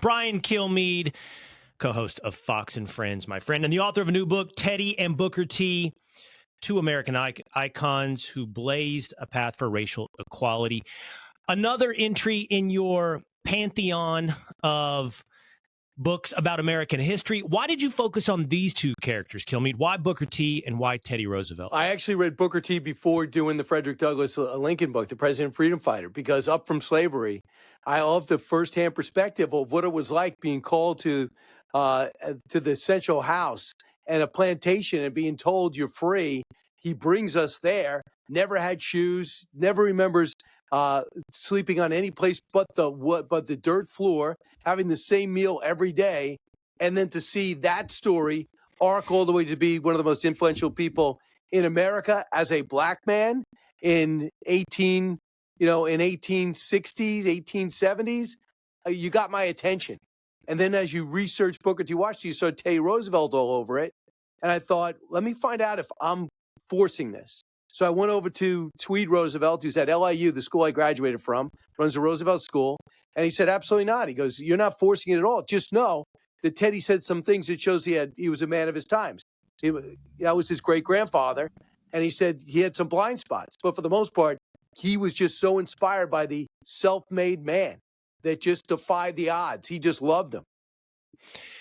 Brian Kilmeade, co-host of Fox and Friends, my friend, and the author of a new book, Teddy and Booker T, two American icons who blazed a path for racial equality. Another entry in your pantheon of books about American history. Why did you focus on these two characters, Kilmeade? Why Booker T and why Teddy Roosevelt? I actually read Booker T before doing the Frederick Douglass Lincoln book, The President Freedom Fighter, because up from slavery, I love the firsthand perspective of what it was like being called to the central house and a plantation and being told you're free. He brings us there, never had shoes, never remembers sleeping on any place but the dirt floor, having the same meal every day, and then to see that story arc all the way to be one of the most influential people in America as a black man in 1860s, 1870s, you got my attention. And then as you research Booker T. Washington, you saw Teddy Roosevelt all over it. And I thought, let me find out if I'm forcing this. So I went over to Tweed Roosevelt, who's at LIU, the school I graduated from, runs the Roosevelt School. And he said, absolutely not. He goes, you're not forcing it at all. Just know that Teddy said some things that shows he was a man of his times. That was his great-grandfather. And he said he had some blind spots. But for the most part, he was just so inspired by the self-made man that just defied the odds. He just loved them.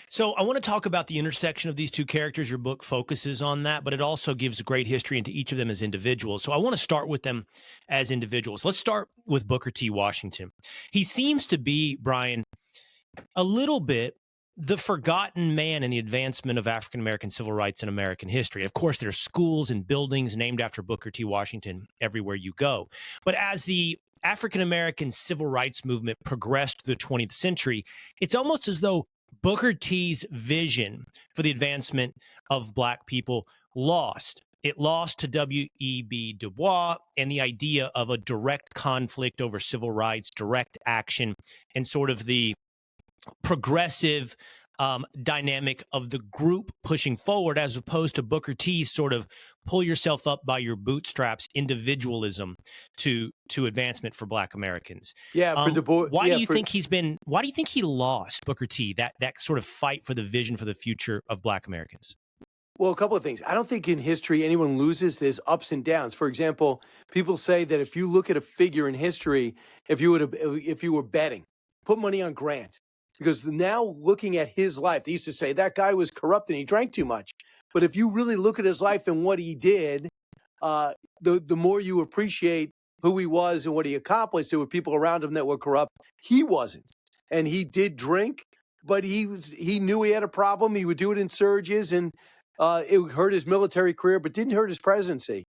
So I want to talk about the intersection of these two characters. Your book focuses on that, but it also gives a great history into each of them as individuals. So I want to start with them as individuals. Let's start with Booker T. Washington. He seems to be, Brian, a little bit the forgotten man in the advancement of African-American civil rights in American history. Of course, there are schools and buildings named after Booker T. Washington everywhere you go. But as the African-American civil rights movement progressed through the 20th century, it's almost as though Booker T's vision for the advancement of Black people lost. It lost to W.E.B. Du Bois and the idea of a direct conflict over civil rights, direct action, and sort of the progressive dynamic of the group pushing forward, as opposed to Booker T's sort of pull yourself up by your bootstraps individualism to advancement for Black Americans. Yeah, for Du Bois. Why do you think he lost, Booker T, that sort of fight for the vision for the future of Black Americans? Well, a couple of things. I don't think in history anyone loses. There's ups and downs. For example, people say that if you look at a figure in history, if you were betting, put money on Grant. Because now looking at his life, they used to say that guy was corrupt and he drank too much. But if you really look at his life and what he did, the more you appreciate who he was and what he accomplished. There were people around him that were corrupt. He wasn't. And he did drink, but he knew he had a problem. He would do it in surges, and it hurt his military career, but didn't hurt his presidency.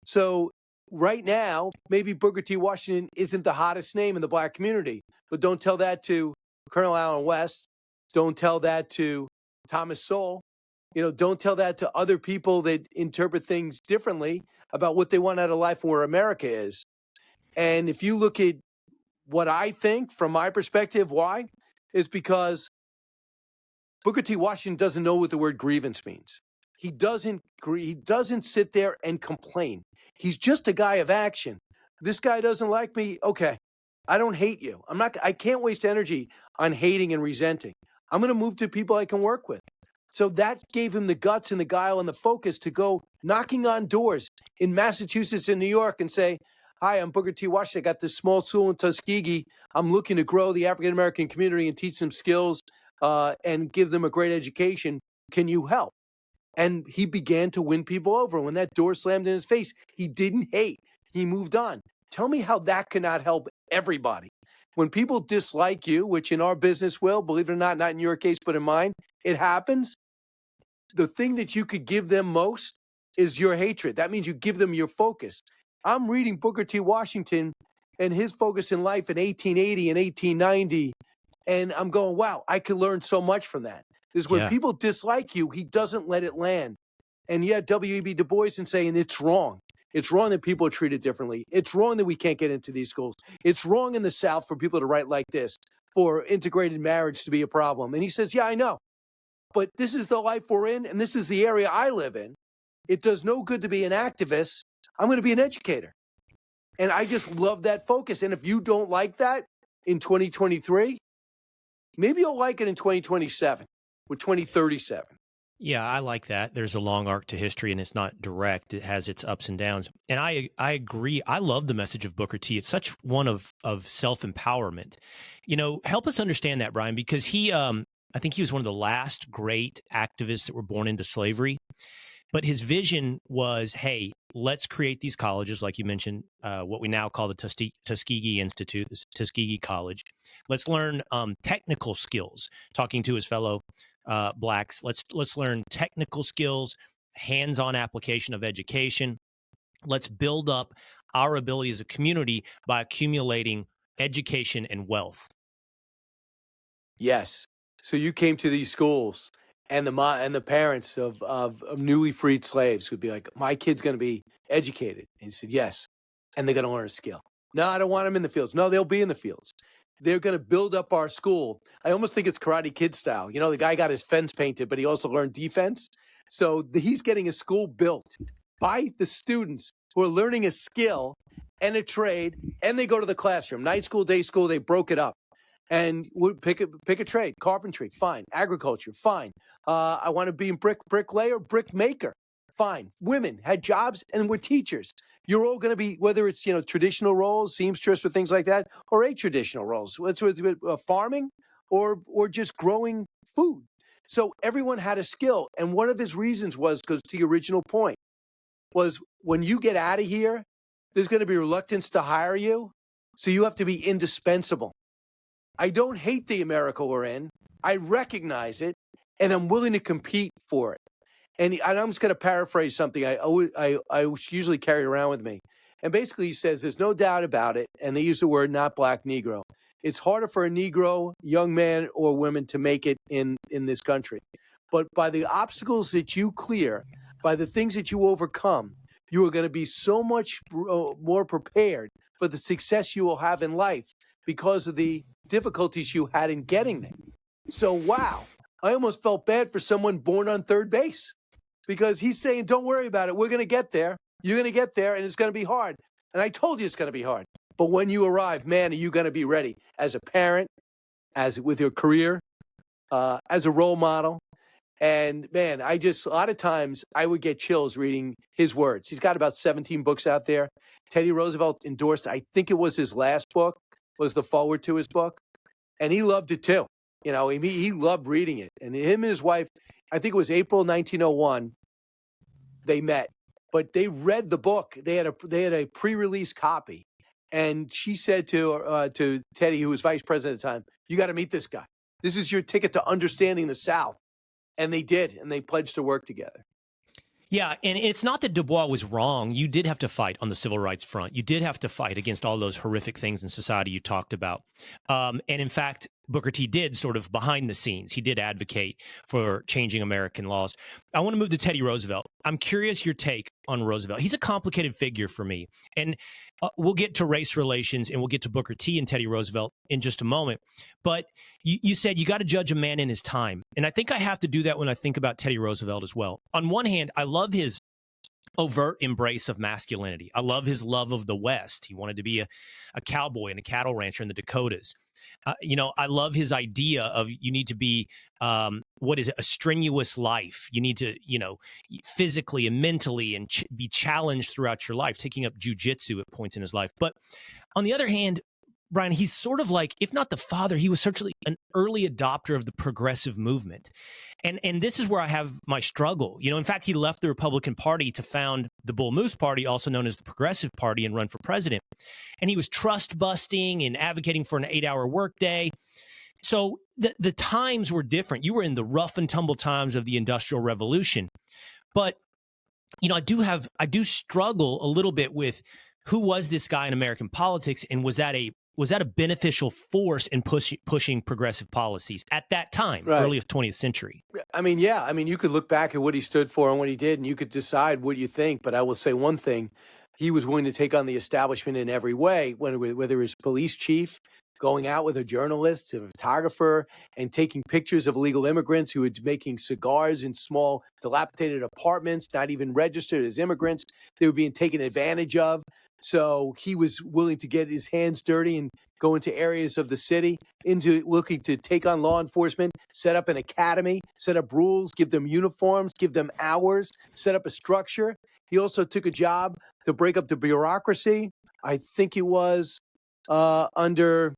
So right now, maybe Booker T. Washington isn't the hottest name in the Black community, but don't tell that to Colonel Allen West. Don't tell that to Thomas Sowell. Don't tell that to other people that interpret things differently about what they want out of life and where America is. And if you look at what I think from my perspective, why? Is because Booker T. Washington doesn't know what the word grievance means. He doesn't sit there and complain. He's just a guy of action. This guy doesn't like me. Okay. I don't hate you. I can't waste energy on hating and resenting. I'm going to move to people I can work with. So that gave him the guts and the guile and the focus to go knocking on doors in Massachusetts and New York and say, hi, I'm Booker T. Washington. I got this small school in Tuskegee. I'm looking to grow the African-American community and teach them skills and give them a great education. Can you help? And he began to win people over. When that door slammed in his face, he didn't hate. He moved on. Tell me how that cannot help everybody. When people dislike you, which in our business will, believe it or not in your case, but in mine, it happens. The thing that you could give them most is your hatred. That means you give them your focus. I'm reading Booker T. Washington and his focus in life in 1880 and 1890, and I'm going, wow, I could learn so much from that. Is when people dislike you, he doesn't let it land. And yet W.E.B. Du Bois is saying it's wrong. It's wrong that people are treated differently. It's wrong that we can't get into these schools. It's wrong in the South for people to write like this, for integrated marriage to be a problem. And he says, yeah, I know. But this is the life we're in, and this is the area I live in. It does no good to be an activist. I'm going to be an educator. And I just love that focus. And if you don't like that in 2023, Maybe you'll like it in 2027 or 2037. Yeah, I like that. There's a long arc to history and it's not direct. It has its ups and downs. And I agree. I love the message of Booker T. It's such one of self-empowerment. Help us understand that, Brian, because I think he was one of the last great activists that were born into slavery. But his vision was, hey, let's create these colleges, like you mentioned, what we now call the Tuskegee Institute, the Tuskegee College. Let's learn technical skills, talking to his fellow blacks. Let's learn technical skills, hands-on application of education. Let's build up our ability as a community by accumulating education and wealth. Yes. So you came to these schools, and the parents of newly freed slaves would be like, "My kid's going to be educated," and he said, "Yes, and they're going to learn a skill." No, I don't want them in the fields. No, they'll be in the fields. They're going to build up our school. I almost think it's Karate Kid style. The guy got his fence painted, but he also learned defense. So he's getting a school built by the students who are learning a skill and a trade, and they go to the classroom. Night school, day school, they broke it up. And would pick a trade, carpentry, fine. Agriculture, fine. I want to be a bricklayer, brick maker, fine. Women had jobs and were teachers. You're all going to be, whether it's traditional roles, seamstress or things like that, or traditional roles. It's farming or just growing food. So everyone had a skill, and one of his reasons was, because to the original point, was when you get out of here, there's going to be reluctance to hire you, so you have to be indispensable. I don't hate the America we're in. I recognize it, and I'm willing to compete for it. And I'm just going to paraphrase something I usually carry around with me. And basically he says, there's no doubt about it, and they use the word not black Negro. It's harder for a Negro, young man or woman, to make it in this country. But by the obstacles that you clear, by the things that you overcome, you are going to be so much more prepared for the success you will have in life because of the difficulties you had in getting there. So, wow, I almost felt bad for someone born on third base, because he's saying, don't worry about it. We're going to get there. You're going to get there, and it's going to be hard. And I told you it's going to be hard. But when you arrive, man, are you going to be ready as a parent, as with your career, as a role model? And man, a lot of times I would get chills reading his words. He's got about 17 books out there. Teddy Roosevelt endorsed, I think it was his last book, was the forward to his book. And he loved it too. He loved reading it. And him and his wife, I think it was April 1901, they met. But they read the book. They had a pre-release copy. And she said to Teddy, who was vice president at the time, "You got to meet this guy. This is your ticket to understanding the South." And they did, and they pledged to work together. Yeah, and it's not that Du Bois was wrong. You did have to fight on the civil rights front. You did have to fight against all those horrific things in society you talked about. And in fact, Booker T did sort of behind the scenes. He did advocate for changing American laws. I want to move to Teddy Roosevelt. I'm curious your take on Roosevelt. He's a complicated figure for me. And we'll get to race relations and we'll get to Booker T and Teddy Roosevelt in just a moment. But you said you got to judge a man in his time. And I think I have to do that when I think about Teddy Roosevelt as well. On one hand, I love his overt embrace of masculinity. I love his love of the West. He wanted to be a cowboy and a cattle rancher in the Dakotas. I love his idea of you need to be, a strenuous life. You need to, physically and mentally and be challenged throughout your life, taking up jujitsu at points in his life. But on the other hand, Brian, he's sort of like, if not the father, he was certainly an early adopter of the progressive movement. And this is where I have my struggle. In fact, he left the Republican Party to found the Bull Moose Party, also known as the Progressive Party, and run for president. And he was trust busting and advocating for an 8-hour workday. So the times were different. You were in the rough and tumble times of the Industrial Revolution. But, I do struggle a little bit with who was this guy in American politics, and was that a beneficial force in pushing progressive policies at that time, right, early 20th century? You could look back at what he stood for and what he did, and you could decide what you think. But I will say one thing. He was willing to take on the establishment in every way, whether it was police chief, going out with a journalist, a photographer, and taking pictures of illegal immigrants who were making cigars in small, dilapidated apartments, not even registered as immigrants. They were being taken advantage of. So he was willing to get his hands dirty and go into areas of the city, into looking to take on law enforcement, set up an academy, set up rules, give them uniforms, give them hours, set up a structure. He also took a job to break up the bureaucracy. I think it was under,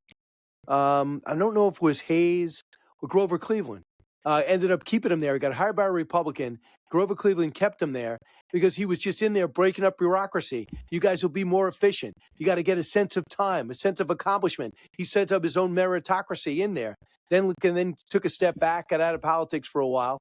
I don't know if it was Hayes or Grover Cleveland. Ended up keeping him there. He got hired by a Republican. Grover Cleveland kept him there because he was just in there breaking up bureaucracy. You guys will be more efficient. You got to get a sense of time, a sense of accomplishment. He set up his own meritocracy in there. Then took a step back, got out of politics for a while.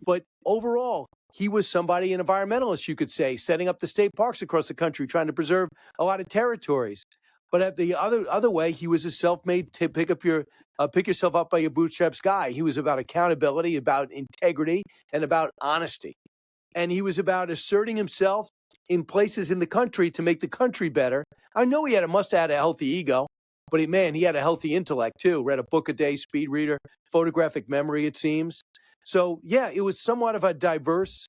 But overall, he was somebody, an environmentalist, you could say, setting up the state parks across the country, trying to preserve a lot of territories. But at the other way, he was a self-made to pick yourself up by your bootstraps guy. He was about accountability, about integrity, and about honesty. And he was about asserting himself in places in the country to make the country better. I know he must have had a healthy ego, but he had a healthy intellect too. Read a book a day, speed reader, photographic memory, it seems. So yeah, it was somewhat of a diverse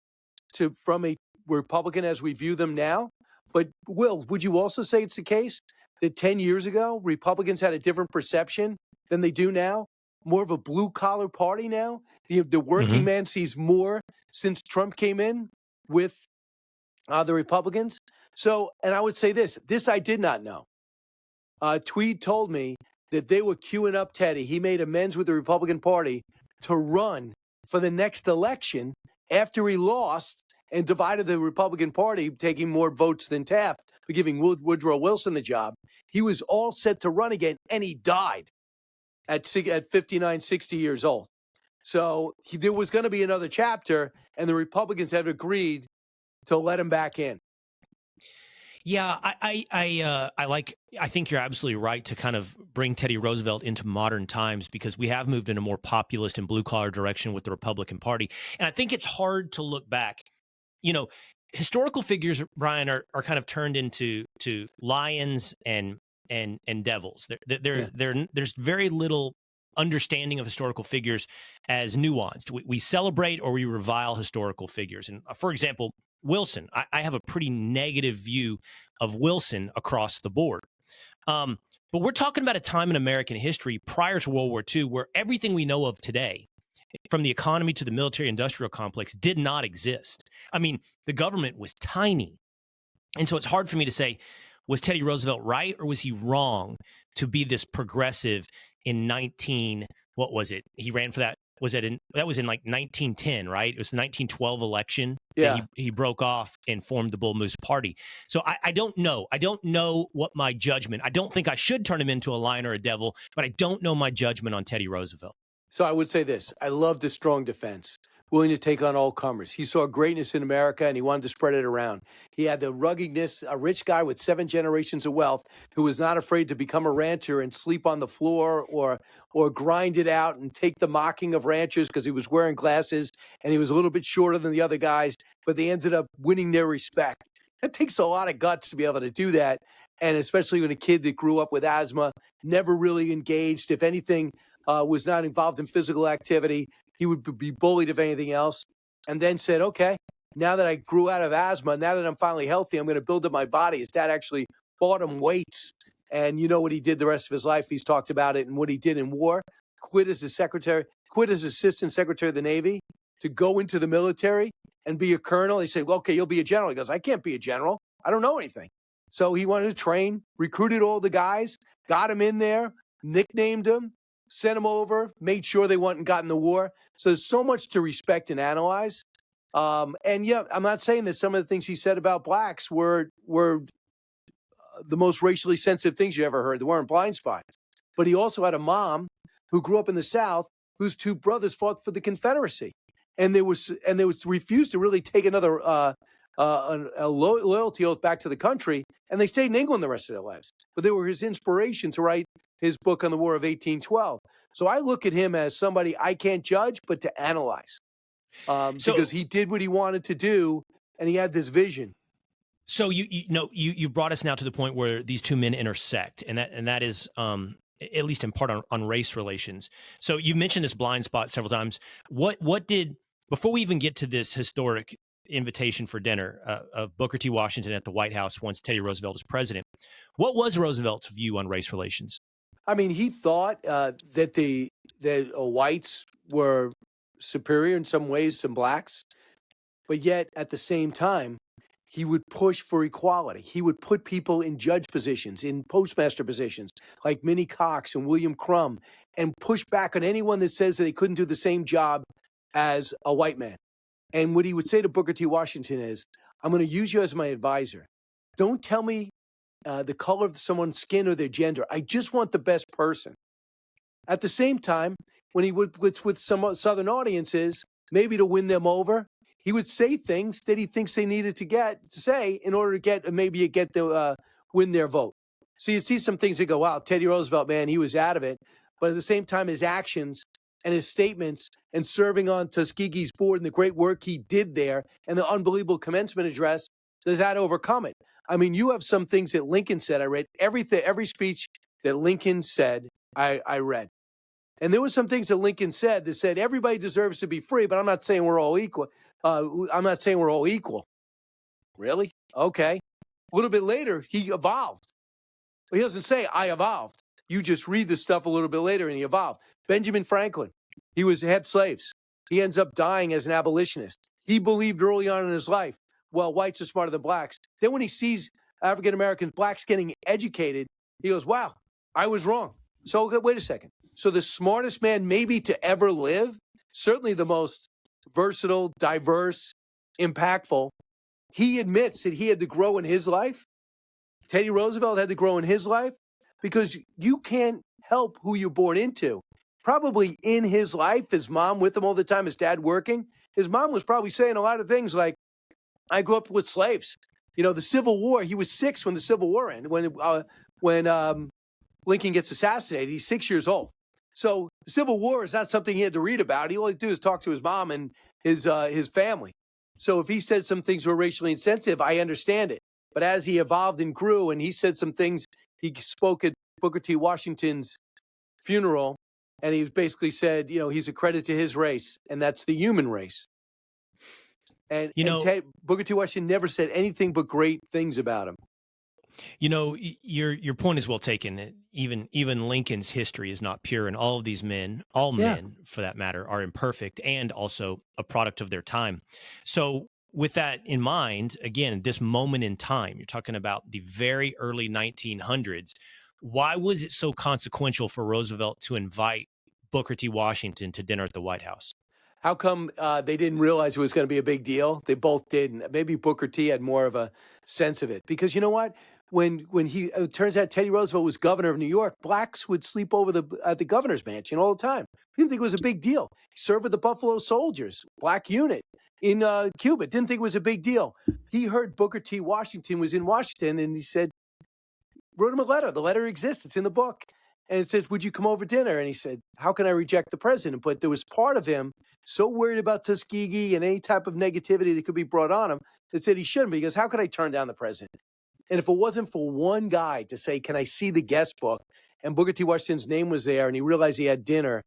from a Republican as we view them now. But Will, would you also say it's the case that 10 years ago, Republicans had a different perception than they do now? More of a blue-collar party now? The working man sees more since Trump came in with the Republicans. So, and I would say this I did not know. Tweed told me that they were queuing up Teddy. He made amends with the Republican Party to run for the next election after he lost and divided the Republican Party, taking more votes than Taft, for giving Woodrow Wilson the job. He was all set to run again, and he died at 59, 60 years old. So there was going to be another chapter, and the Republicans had agreed to let him back in. Yeah, I think you're absolutely right to kind of bring Teddy Roosevelt into modern times, because we have moved in a more populist and blue collar direction with the Republican Party. And I think it's hard to look back. Historical figures, Brian, are kind of turned into lions and devils. There's very little understanding of historical figures as nuanced. We celebrate or we revile historical figures. And for example, Wilson, I have a pretty negative view of Wilson across the board. But we're talking about a time in American history prior to World War II where everything we know of today, from the economy to the military-industrial complex, did not exist. I mean, the government was tiny. And so it's hard for me to say, was Teddy Roosevelt right or was he wrong to be this progressive in what was it? He ran for that. That was in like 1910, right? It was the 1912 election. Yeah. That he broke off and formed the Bull Moose Party. So I don't know. I don't know what my judgment. I don't think I should turn him into a lion or a devil, but I don't know my judgment on Teddy Roosevelt. So I would say this. I loved his strong defense, willing to take on all comers. He saw greatness in America, and he wanted to spread it around. He had the ruggedness, a rich guy with 7 generations of wealth who was not afraid to become a rancher and sleep on the floor or grind it out and take the mocking of ranchers because he was wearing glasses and he was a little bit shorter than the other guys, but they ended up winning their respect. It takes a lot of guts to be able to do that, and especially when a kid that grew up with asthma, never really engaged, if anything, was not involved in physical activity. He would be bullied, if anything else, and then said, okay, now that I grew out of asthma, now that I'm finally healthy, I'm going to build up my body. His dad actually bought him weights, and you know what he did the rest of his life. He's talked about it and what he did in war. Quit as assistant secretary of the Navy to go into the military and be a colonel. He said, well, okay, you'll be a general. He goes, I can't be a general. I don't know anything. So he wanted to train, recruited all the guys, got him in there, nicknamed him, sent them over, made sure they went and got in the war. So there's so much to respect and analyze. And yeah, I'm not saying that some of the things he said about blacks were the most racially sensitive things you ever heard. They weren't blind spots. But he also had a mom who grew up in the South whose 2 brothers fought for the Confederacy. And they refused to really take another a loyalty oath back to the country. And they stayed in England the rest of their lives. But they were his inspiration to write his book on the War of 1812. So I look at him as somebody I can't judge, but to analyze, because he did what he wanted to do, and he had this vision. So you've brought us now to the point where these 2 men intersect, and that is at least in part on race relations. So you've mentioned this blind spot several times. What did, before we even get to this historic invitation for dinner of Booker T. Washington at the White House once Teddy Roosevelt was president. What was Roosevelt's view on race relations? I mean, he thought that whites were superior in some ways to blacks, but yet at the same time, he would push for equality. He would put people in judge positions, in postmaster positions, like Minnie Cox and William Crum, and push back on anyone that says that they couldn't do the same job as a white man. And what he would say to Booker T. Washington is, I'm going to use you as my advisor. Don't tell me the color of someone's skin or their gender. I just want the best person. At the same time, when he would with some Southern audiences, maybe to win them over, he would say things that he thinks they needed to say in order to win their vote. So you see some things that go, wow, Teddy Roosevelt, man, he was out of it. But at the same time, his actions and his statements and serving on Tuskegee's board and the great work he did there and the unbelievable commencement address, does that overcome it? I mean, you have some things that Lincoln said. I read every speech that Lincoln said, I read. And there were some things that Lincoln said that said everybody deserves to be free, but I'm not saying we're all equal. I'm not saying we're all equal. Really? Okay. A little bit later, he evolved. He doesn't say, I evolved. You just read the stuff a little bit later and he evolved. Benjamin Franklin, he had slaves. He ends up dying as an abolitionist. He believed early on in his life, well, whites are smarter than blacks. Then when he sees African-Americans, blacks getting educated, he goes, wow, I was wrong. So wait a second. So the smartest man maybe to ever live, certainly the most versatile, diverse, impactful, he admits that he had to grow in his life. Teddy Roosevelt had to grow in his life because you can't help who you're born into. Probably in his life, his mom with him all the time, his dad working, his mom was probably saying a lot of things like, I grew up with slaves. You know, the Civil War, he was 6 when the Civil War ended, when Lincoln gets assassinated, he's 6 years old. So the Civil War is not something he had to read about. He all he had to do is talk to his mom and his family. So if he said some things were racially insensitive, I understand it. But as he evolved and grew and he said some things, he spoke at Booker T. Washington's funeral, and he basically said, you know, he's a credit to his race, and that's the human race. And Booker T. Washington never said anything but great things about him. You know, your point is well taken. That even Lincoln's history is not pure, and all of these men, men for that matter, are imperfect and also a product of their time. So, with that in mind, again, this moment in time, you're talking about the very early 1900s. Why was it so consequential for Roosevelt to invite Booker T. Washington to dinner at the White House? How come they didn't realize it was going to be a big deal? They both didn't. Maybe Booker T had more of a sense of it. Because you know what? When it turns out Teddy Roosevelt was governor of New York, blacks would sleep over at the governor's mansion all the time. He didn't think it was a big deal. He served with the Buffalo Soldiers, black unit in Cuba. Didn't think it was a big deal. He heard Booker T. Washington was in Washington, and he wrote him a letter. The letter exists. It's in the book. And it says, would you come over dinner? And he said, how can I reject the president? But there was part of him so worried about Tuskegee and any type of negativity that could be brought on him that said he shouldn't. But he goes, how could I turn down the president? And if it wasn't for one guy to say, can I see the guest book? And Booker T. Washington's name was there and he realized he had dinner.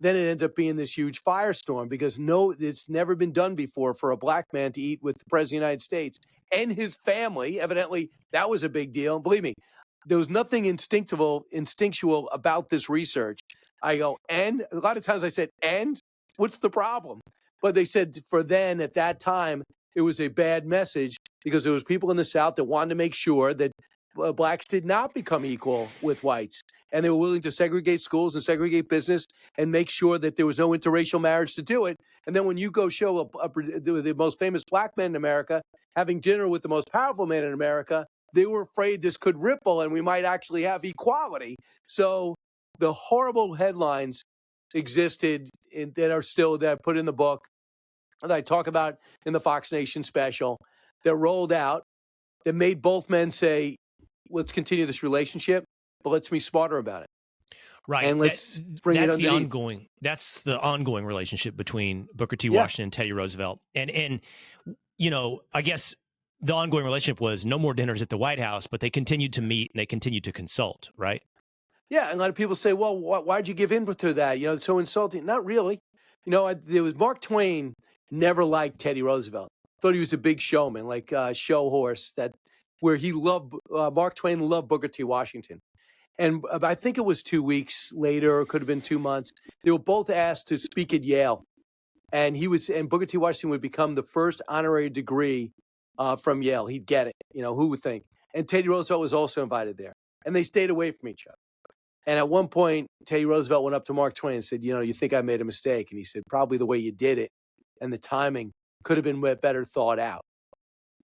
Then it ended up being this huge firestorm because it's never been done before for a black man to eat with the president of the United States and his family. Evidently, that was a big deal. Believe me, there was nothing instinctual about this research. I go, and a lot of times I said, and what's the problem? But they said for then at that time, it was a bad message because there was people in the South that wanted to make sure that blacks did not become equal with whites. And they were willing to segregate schools and segregate business and make sure that there was no interracial marriage to do it. And then when you go show the most famous black man in America having dinner with the most powerful man in America, they were afraid this could ripple and we might actually have equality. So the horrible headlines existed that I put in the book, that I talk about in the Fox Nation special, that rolled out, that made both men say, let's continue this relationship, but let's be smarter about it. Right. And let's bring it underneath. That's the ongoing relationship between Booker T. Washington and Teddy Roosevelt. And you know, I guess the ongoing relationship was no more dinners at the White House, but they continued to meet and they continued to consult, right? Yeah, and a lot of people say, well, why'd you give in to that? You know, it's so insulting. Not really. You know, there was Mark Twain never liked Teddy Roosevelt. thought he was a big showman, like show horse. Where he loved Mark Twain loved Booker T. Washington. And I think it was 2 weeks later, or it could have been 2 months. They were both asked to speak at Yale, and Booker T. Washington would become the first honorary degree from Yale. He'd get it. Who would think? And Teddy Roosevelt was also invited there, and they stayed away from each other. And at one point, Teddy Roosevelt went up to Mark Twain and said, "You think I made a mistake?" And he said, "Probably the way you did it and the timing could have been better thought out.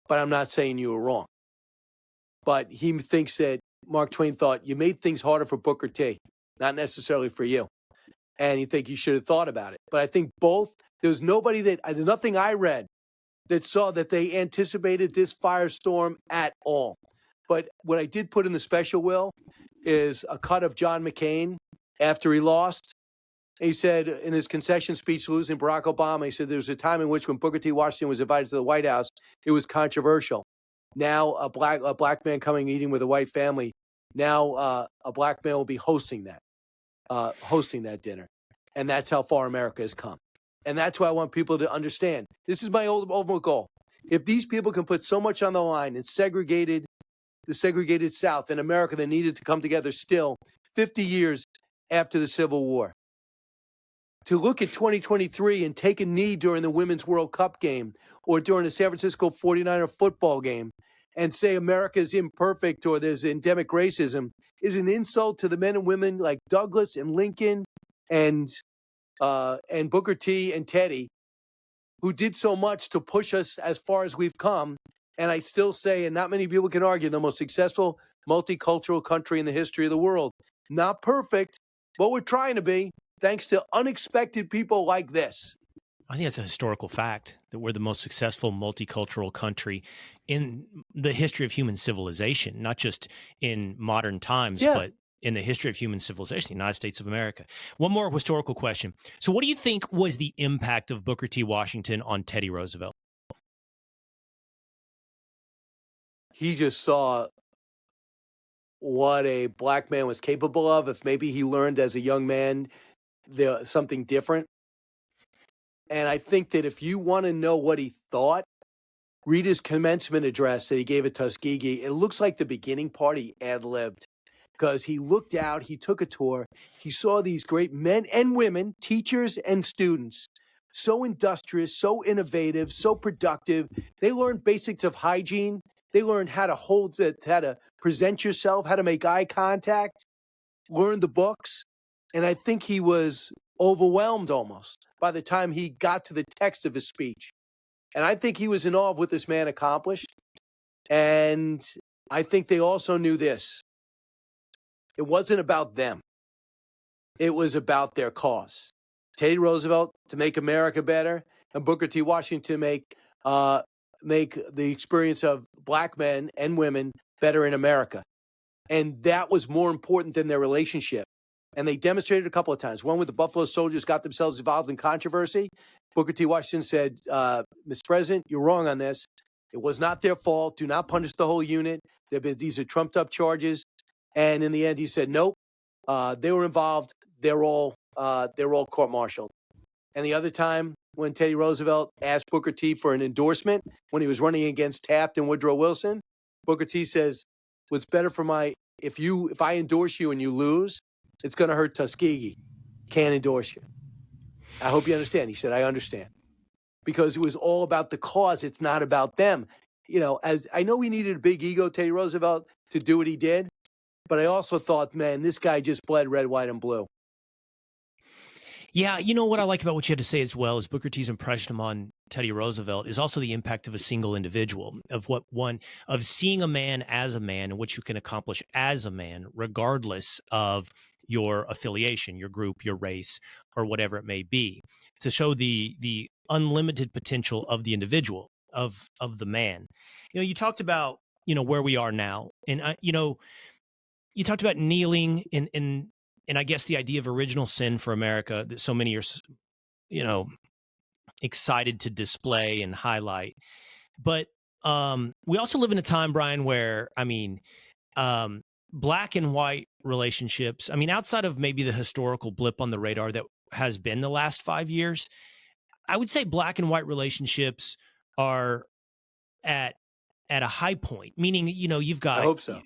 But I'm not saying you were wrong." But he thinks that Mark Twain thought you made things harder for Booker T, not necessarily for you. And you think you should have thought about it. But I think there's nothing I read that saw that they anticipated this firestorm at all. But what I did put in the special will is a cut of John McCain after he lost. He said in his concession speech losing Barack Obama, he said there was a time in which when Booker T. Washington was invited to the White House, it was controversial. Now a black man coming eating with a white family. Now a black man will be hosting that dinner, and that's how far America has come. And that's why I want people to understand. This is my ultimate goal. If these people can put so much on the line and the segregated South and America that needed to come together still 50 years after the Civil War, to look at 2023 and take a knee during the Women's World Cup game or during the San Francisco 49er football game and say America is imperfect or there's endemic racism is an insult to the men and women like Douglas and Lincoln and Booker T and Teddy, who did so much to push us as far as we've come. And I still say, and not many people can argue, the most successful multicultural country in the history of the world. Not perfect, but we're trying to be, thanks to unexpected people like this. I think it's a historical fact that we're the most successful multicultural country in the history of human civilization, not just in modern times, but in the history of human civilization, the United States of America. One more historical question. So what do you think was the impact of Booker T. Washington on Teddy Roosevelt? He just saw what a black man was capable of. If maybe he learned as a young man something different. And I think that if you want to know what he thought, read his commencement address that he gave at Tuskegee. It looks like the beginning part he ad-libbed because he looked out, he took a tour, he saw these great men and women, teachers and students, so industrious, so innovative, so productive. They learned basics of hygiene. They learned how to present yourself, how to make eye contact, learn the books. And I think he was overwhelmed almost by the time he got to the text of his speech. And I think he was in awe of what this man accomplished. And I think they also knew this. It wasn't about them. It was about their cause. Teddy Roosevelt to make America better, and Booker T. Washington to make the experience of black men and women better in America. And that was more important than their relationship. And they demonstrated a couple of times. One with the Buffalo Soldiers got themselves involved in controversy. Booker T. Washington said, Mr. President, you're wrong on this. It was not their fault. Do not punish the whole unit. These are trumped up charges. And in the end, he said, nope, they were involved. They're all court-martialed. And the other time when Teddy Roosevelt asked Booker T for an endorsement when he was running against Taft and Woodrow Wilson, Booker T says, what's better for if I endorse you and you lose, it's going to hurt Tuskegee. Can't endorse you. I hope you understand. He said, I understand. Because it was all about the cause. It's not about them. As I know he needed a big ego, Teddy Roosevelt, to do what he did. But I also thought, man, this guy just bled red, white, and blue. Yeah, what I like about what you had to say as well is Booker T's impression on Teddy Roosevelt is also the impact of a single individual, of seeing a man as a man and what you can accomplish as a man, regardless of your affiliation, your group, your race, or whatever it may be, to show the unlimited potential of the individual, of the man. You talked about, where we are now. And, you talked about kneeling and I guess the idea of original sin for America that so many are, excited to display and highlight. But we also live in a time, Brian, where, black and white relationships, outside of maybe the historical blip on the radar that has been the last 5 years, I would say black and white relationships are at a high point, meaning, you've I got, hope so.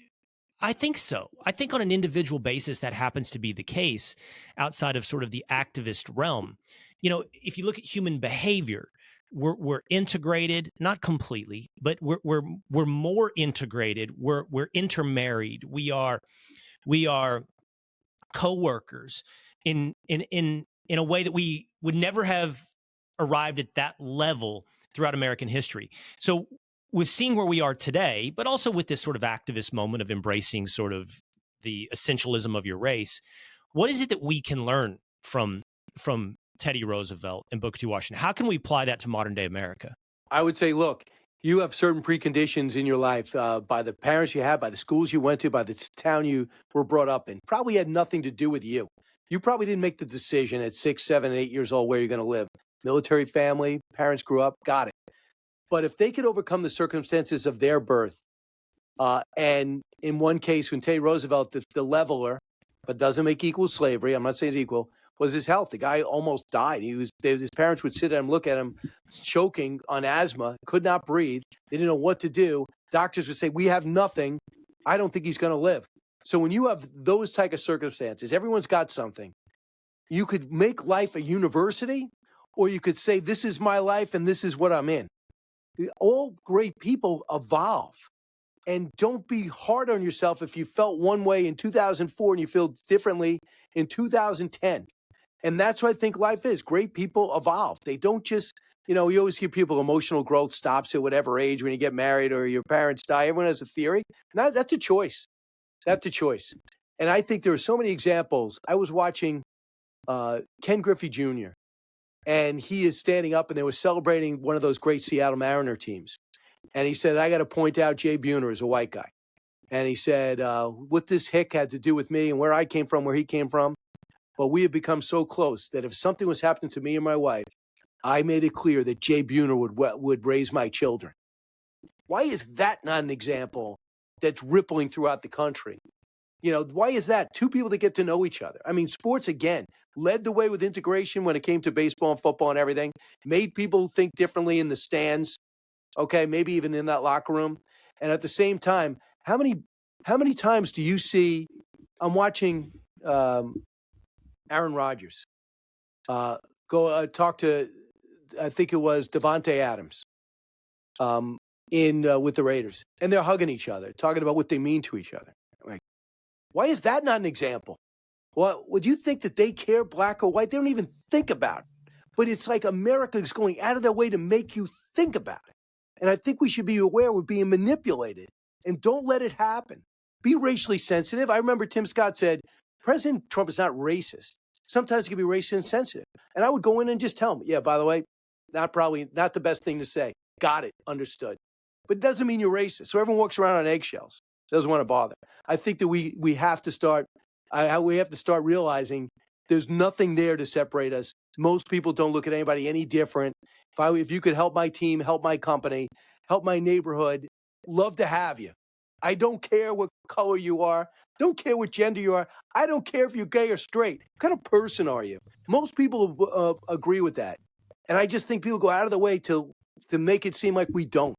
I think so. I think on an individual basis, that happens to be the case outside of sort of the activist realm. If you look at human behavior, we're integrated, not completely, but we're more integrated. We're intermarried. We are coworkers in a way that we would never have arrived at that level throughout American history. So with seeing where we are today, but also with this sort of activist moment of embracing sort of the essentialism of your race, what is it that we can learn from Teddy Roosevelt and Booker T. Washington? How can we apply that to modern day America? I would say, look, you have certain preconditions in your life by the parents you had, by the schools you went to, by the town you were brought up in. Probably had nothing to do with you. You probably didn't make the decision at 6, 7, 8 years old where you're going to live. Military family, parents grew up, got it. But if they could overcome the circumstances of their birth, and in one case, when Teddy Roosevelt, the leveler, but doesn't make equal slavery, I'm not saying it's equal, was his health. The guy almost died. His parents would sit at him, look at him, choking on asthma, could not breathe. They didn't know what to do. Doctors would say, we have nothing. I don't think he's going to live. So when you have those type of circumstances, everyone's got something. You could make life a university, or you could say, this is my life and this is what I'm in. All great people evolve. And don't be hard on yourself if you felt one way in 2004 and you feel differently in 2010. And that's what I think life is. Great people evolve. They don't just, you always hear people, emotional growth stops at whatever age when you get married or your parents die. Everyone has a theory. No, that's a choice. That's a choice. And I think there are so many examples. I was watching Ken Griffey Jr., and he is standing up, and they were celebrating one of those great Seattle Mariner teams. And he said, I got to point out Jay Buhner is a white guy. And he said, what this hick had to do with me and where I came from, where he came from. But we have become so close that if something was happening to me and my wife, I made it clear that Jay Buhner would raise my children. Why is that not an example that's rippling throughout the country? Why is that? Two people that get to know each other. I mean, sports, again, led the way with integration when it came to baseball and football and everything, made people think differently in the stands, okay, maybe even in that locker room. And at the same time, how many times do you see, I'm watching Aaron Rodgers go talk to, I think it was Devontae Adams with the Raiders, and they're hugging each other, talking about what they mean to each other. Like, why is that not an example? Well, would you think that they care black or white? They don't even think about it. But it's like America is going out of their way to make you think about it. And I think we should be aware we're being manipulated, and don't let it happen. Be racially sensitive. I remember Tim Scott said, President Trump is not racist. Sometimes he can be racist and sensitive. And I would go in and just tell him, yeah, by the way, not the best thing to say. Got it. Understood. But it doesn't mean you're racist. So everyone walks around on eggshells. Doesn't want to bother. I think that we have to start realizing there's nothing there to separate us. Most people don't look at anybody any different. If you could help my team, help my company, help my neighborhood, love to have you. I don't care what color you are. Don't care what gender you are. I don't care if you're gay or straight. What kind of person are you? Most people agree with that. And I just think people go out of the way to make it seem like we don't.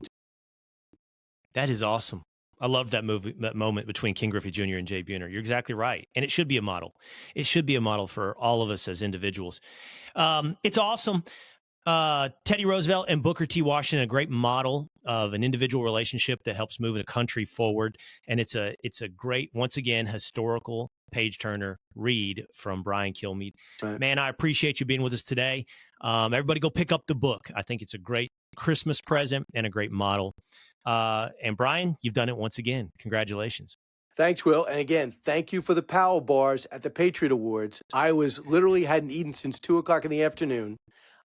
That is awesome. I love that moment between Ken Griffey Jr. and Jay Buhner. You're exactly right. And it should be a model. It should be a model for all of us as individuals. It's awesome. Teddy Roosevelt and Booker T. Washington, a great model of an individual relationship that helps move a country forward. And it's a great, once again, historical page-turner read from Brian Kilmeade. Right. Man, I appreciate you being with us today. Everybody go pick up the book. I think it's a great Christmas present and a great model. And Brian, you've done it once again. Congratulations. Thanks, Will. And again, thank you for the Powell bars at the Patriot Awards. I hadn't eaten since 2:00 in the afternoon.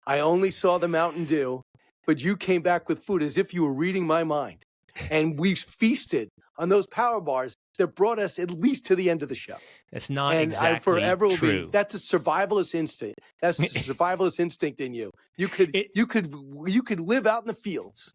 I only saw the Mountain Dew, but you came back with food as if you were reading my mind. And we feasted on those power bars that brought us at least to the end of the show. That's not exactly true. That's a survivalist instinct. That's a survivalist instinct in you. You could live out in the fields.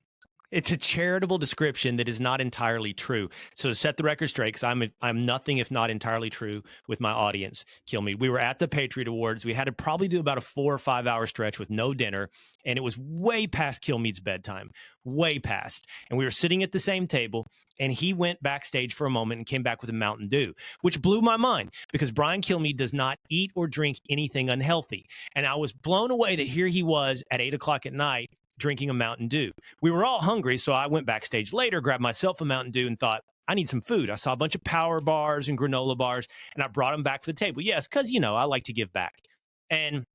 It's a charitable description that is not entirely true. So to set the record straight, because I'm nothing if not entirely true with my audience, Kilmeade. We were at the Patriot Awards. We had to probably do about a 4 or 5 hour stretch with no dinner, and it was way past Kilmeade's bedtime, way past. And we were sitting at the same table, and he went backstage for a moment and came back with a Mountain Dew, which blew my mind because Brian Kilmeade does not eat or drink anything unhealthy. And I was blown away that here he was at 8 o'clock at night drinking a Mountain Dew. We were all hungry, so I went backstage later, grabbed myself a Mountain Dew, and thought, I need some food. I saw a bunch of power bars and granola bars, and I brought them back to the table. Yes, because, I like to give back. And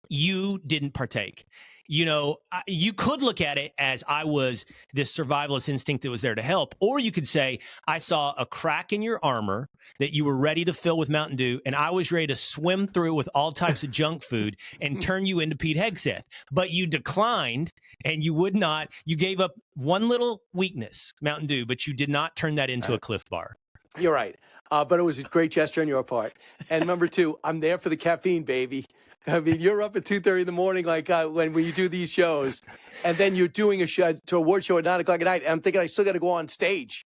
you didn't partake. You could look at it as I was this survivalist instinct that was there to help, or you could say, I saw a crack in your armor that you were ready to fill with Mountain Dew, and I was ready to swim through with all types of junk food and turn you into Pete Hegseth. But you declined, and you would not. You gave up one little weakness, Mountain Dew, but you did not turn that into a Cliff Bar. You're right. But it was a great gesture on your part. And number two, I'm there for the caffeine, baby. I mean, you're up at 2:30 in the morning, like when you do these shows, and then you're doing a award show at 9 o'clock at night. And I'm thinking I still got to go on stage.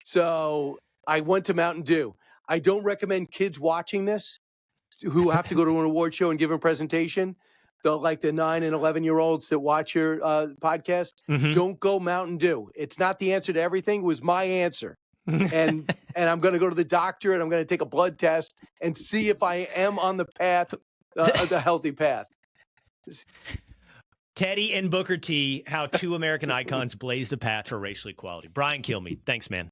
So I went to Mountain Dew. I don't recommend kids watching this who have to go to an award show and give a presentation. Like the 9 and 11-year-olds that watch your podcast, Don't go Mountain Dew. It's not the answer to everything. It was my answer. And I'm going to go to the doctor and I'm going to take a blood test and see if I am on the path, the healthy path. Teddy and Booker T, how two American icons blazed the path for racial equality. Brian Kilmeade, thanks, man.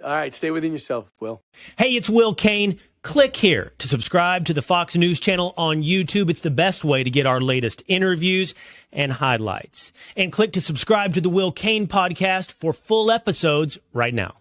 All right, stay within yourself, Will. Hey, it's Will Cain. Click here to subscribe to the Fox News channel on YouTube. It's the best way to get our latest interviews and highlights. And click to subscribe to the Will Cain Podcast for full episodes right now.